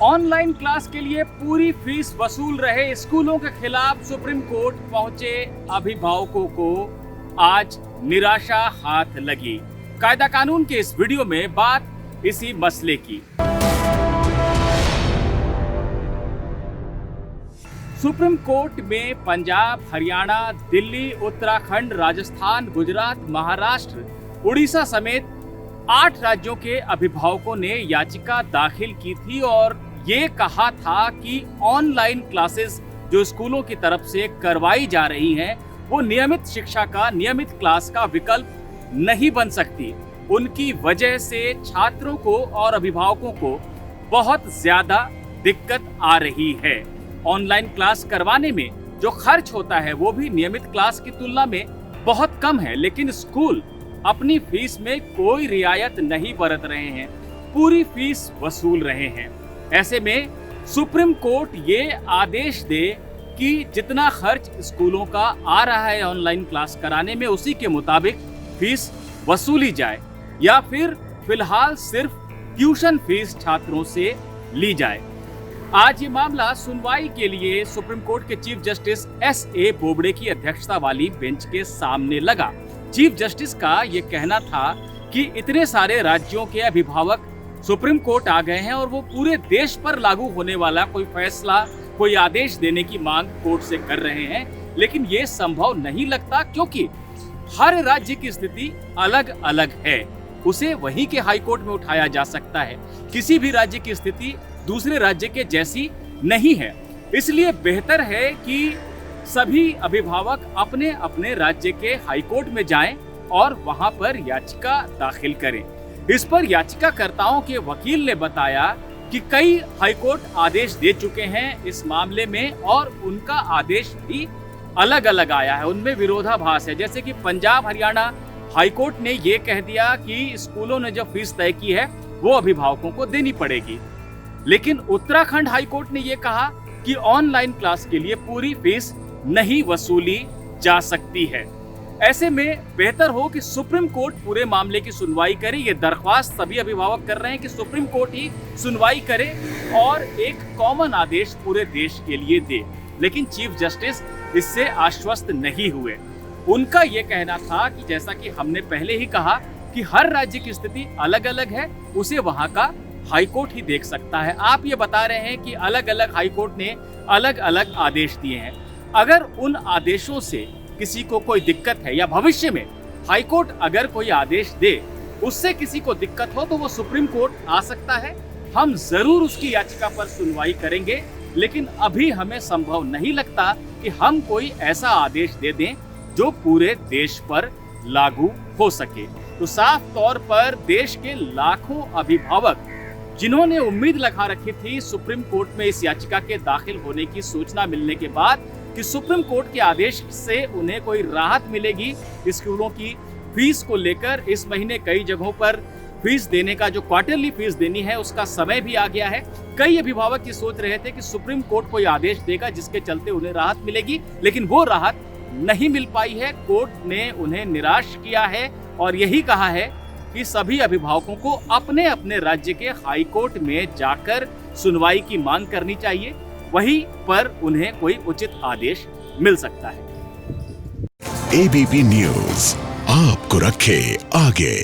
Online class के लिए पूरी फीस वसूल रहे स्कूलों के खिलाफ सुप्रीम कोर्ट पहुंचे अभिभावकों को आज निराशा हाथ लगी। कायदा कानून के इस वीडियो में बात इसी मसले की। सुप्रीम कोर्ट में पंजाब, हरियाणा, दिल्ली, उत्तराखंड, राजस्थान, गुजरात, महाराष्ट्र, उड़ीसा समेत 8 राज्यों के अभिभावकों ने याचिका दाखिल की थी और ये कहा था कि ऑनलाइन क्लासेस जो स्कूलों की तरफ से करवाई जा रही हैं वो नियमित शिक्षा का, नियमित क्लास का विकल्प नहीं बन सकती। उनकी वजह से छात्रों को और अभिभावकों को बहुत ज्यादा दिक्कत आ रही है। ऑनलाइन क्लास करवाने में जो खर्च होता है वो भी नियमित क्लास की तुलना में बहुत कम है, लेकिन स्कूल अपनी फीस में कोई रियायत नहीं बरत रहे हैं, पूरी फीस वसूल रहे हैं। ऐसे में सुप्रीम कोर्ट ये आदेश दे कि जितना खर्च स्कूलों का आ रहा है ऑनलाइन क्लास कराने में उसी के मुताबिक फीस वसूली जाए, या फिर फिलहाल सिर्फ ट्यूशन फीस छात्रों से ली जाए। आज ये मामला सुनवाई के लिए सुप्रीम कोर्ट के चीफ जस्टिस S.A. बोबडे की अध्यक्षता वाली बेंच के सामने लगा। चीफ जस्टिस का ये कहना था कि इतने सारे राज्यों के अभिभावक सुप्रीम कोर्ट आ गए हैं और वो पूरे देश पर लागू होने वाला कोई फैसला, कोई आदेश देने की मांग कोर्ट से कर रहे हैं, लेकिन ये संभव नहीं लगता क्योंकि हर राज्य की स्थिति अलग अलग है। उसे वहीं के हाई कोर्ट में उठाया जा सकता है। किसी भी राज्य की स्थिति दूसरे राज्य के जैसी नहीं है, इसलिए बेहतर है कि सभी अभिभावक अपने अपने राज्य के हाई कोर्ट में जाएं और वहां पर याचिका दाखिल करें। इस पर याचिकाकर्ताओं के वकील ने बताया कि कई हाई कोर्ट आदेश दे चुके हैं इस मामले में और उनका आदेश भी अलग अलग आया है, उनमें विरोधाभास है। जैसे कि पंजाब, हरियाणा हाई कोर्ट ने ये कह दिया कि स्कूलों ने जो फीस तय की है वो अभिभावकों को देनी पड़ेगी, लेकिन उत्तराखंड हाई कोर्ट ने ये कहा कि ऑनलाइन क्लास के लिए पूरी फीस नहीं वसूली जा सकती है। ऐसे में बेहतर हो कि सुप्रीम कोर्ट पूरे मामले की सुनवाई करे। ये दरख्वास्त सभी अभिभावक कर रहे हैं कि सुप्रीम कोर्ट ही सुनवाई करे और एक कॉमन आदेश पूरे देश के लिए दे, लेकिन चीफ जस्टिस इससे आश्वस्त नहीं हुए। उनका ये कहना था कि जैसा कि हमने पहले ही कहा कि हर राज्य की स्थिति अलग अलग है, उसे वहां का हाई कोर्ट ही देख सकता है। आप ये बता रहे हैं कि अलग अलग हाई कोर्ट ने अलग अलग आदेश दिए हैं। अगर उन आदेशों से किसी को कोई दिक्कत है या भविष्य में हाई कोर्ट अगर कोई आदेश दे उससे किसी को दिक्कत हो तो वो सुप्रीम कोर्ट आ सकता है। हम जरूर उसकी याचिका पर सुनवाई करेंगे, लेकिन अभी हमें संभव नहीं लगता कि हम कोई ऐसा आदेश दे दें जो पूरे देश पर लागू हो सके। तो साफ तौर पर देश के लाखों अभिभावक जिन्होंने उम्मीद लगा रखी थी सुप्रीम कोर्ट में इस याचिका के दाखिल होने की सूचना मिलने के बाद कि सुप्रीम कोर्ट के आदेश से उन्हें कोई राहत मिलेगी स्कूलों की फीस को लेकर। इस महीने कई जगहों पर फीस देने का, जो क्वार्टरली फीस देनी है, उसका समय भी आ गया है। कई अभिभावक ये सोच रहे थे कि सुप्रीम कोर्ट कोई आदेश देगा जिसके चलते उन्हें राहत मिलेगी, लेकिन वो राहत नहीं मिल पाई है। कोर्ट ने उन्हें निराश किया है और यही कहा है कि सभी अभिभावकों को अपने अपने राज्य के हाई कोर्ट में जाकर सुनवाई की मांग करनी चाहिए, वहीं पर उन्हें कोई उचित आदेश मिल सकता है। ABP न्यूज़ आपको रखे आगे।